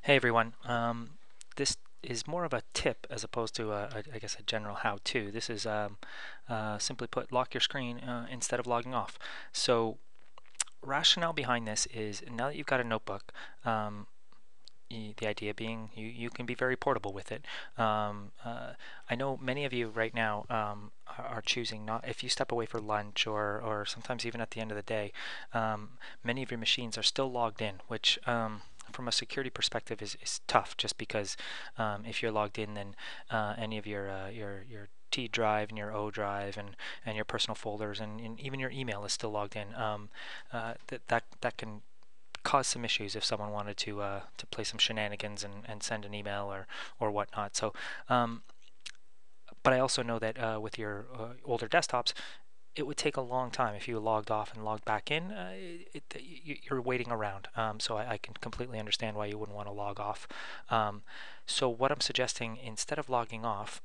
Hey everyone. This is more of a tip as opposed to I guess a general how-to. This is simply put, lock your screen instead of logging off. So rationale behind this is now that you've got a notebook, the idea being you can be very portable with it. I know many of you right now are choosing not, if you step away for lunch or sometimes even at the end of the day, many of your machines are still logged in, which from a security perspective is tough, just because if you're logged in, then any of your T drive and your O drive and your personal folders and even your email is still logged in. That can cause some issues if someone wanted to play some shenanigans and send an email or whatnot. So, but I also know that with your older desktops, it would take a long time if you logged off and logged back in. You're waiting around, so I can completely understand why you wouldn't want to log off. So what I'm suggesting, instead of logging off,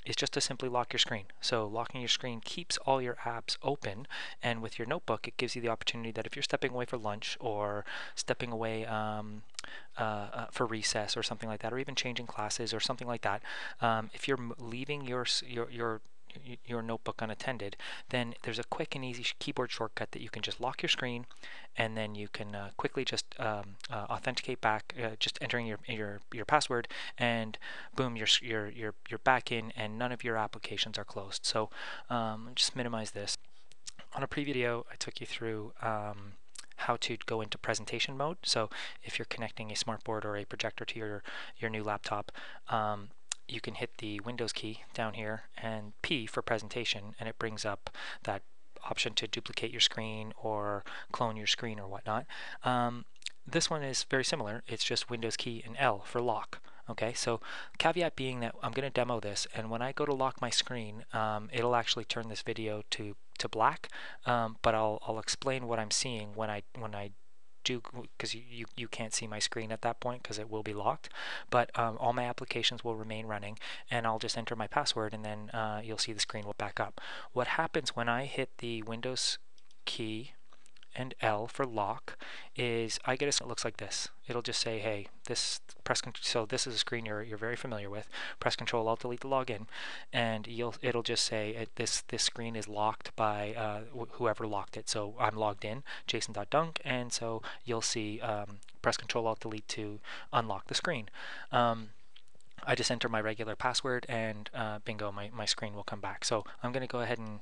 is just to simply lock your screen. So locking your screen keeps all your apps open, and with your notebook, it gives you the opportunity that if you're stepping away for lunch or stepping away for recess or something like that, or even changing classes or something like that, if you're leaving your notebook unattended, then there's a quick and easy keyboard shortcut that you can just lock your screen, and then you can quickly just authenticate back, just entering your password, and boom, you're back in, and none of your applications are closed. So just minimize this. On a previous video, I took you through how to go into presentation mode. So if you're connecting a smartboard or a projector to your new laptop, you can hit the Windows key down here and P for presentation, and it brings up that option to duplicate your screen or clone your screen or whatnot. This one is very similar. It's just Windows key and L for lock. Okay, so caveat being that I'm going to demo this, and when I go to lock my screen, it'll actually turn this video to black, but I'll explain what I'm seeing when I do, because you can't see my screen at that point because it will be locked, but all my applications will remain running, and I'll just enter my password, and then you'll see the screen will back up. What happens when I hit the Windows key and L for lock is I get a, it looks like this. It'll just say, hey, this press control. So this is a screen you're very familiar with. Press Control Alt Delete to log in, and it'll just say this screen is locked by whoever locked it. So I'm logged in, Jason.dunk, and so you'll see press Control Alt Delete to unlock the screen. I just enter my regular password, and bingo, my screen will come back. So I'm going to go ahead and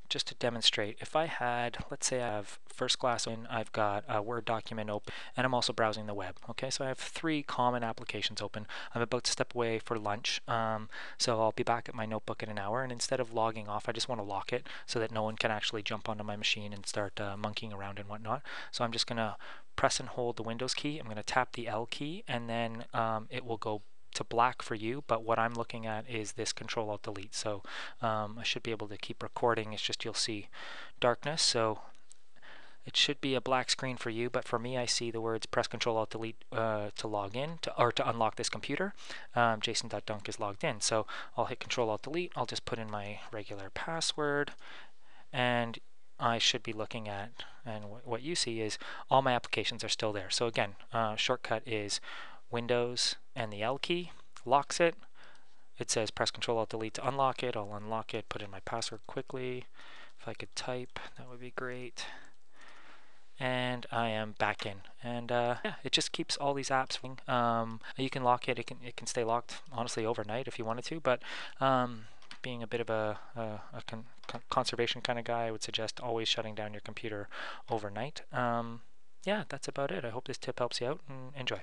just to demonstrate, if I had, let's say I have first class in, I've got a Word document open, and I'm also browsing the web. Okay, so I have 3 common applications open. I'm about to step away for lunch, so I'll be back at my notebook in an hour, and instead of logging off, I just want to lock it so that no one can actually jump onto my machine and start monkeying around and whatnot. So I'm just going to press and hold the Windows key. I'm going to tap the L key, and then it will go to black for you, but what I'm looking at is this Control Alt Delete. So I should be able to keep recording. It's just you'll see darkness, so it should be a black screen for you, but for me, I see the words press Control Alt Delete to log in or to unlock this computer. Jason.dunk is logged in, so I'll hit Control Alt Delete. I'll just put in my regular password, and I should be looking at, and what you see is all my applications are still there. So again, shortcut is Windows and the L key, locks it. It says press Control Alt Delete to unlock it. I'll unlock it, put in my password quickly. If I could type, that would be great. And I am back in, and yeah, it just keeps all these apps. You can lock it. It can stay locked honestly overnight if you wanted to, but being a bit of a conservation kind of guy, I would suggest always shutting down your computer overnight. Yeah, that's about it. I hope this tip helps you out, and enjoy.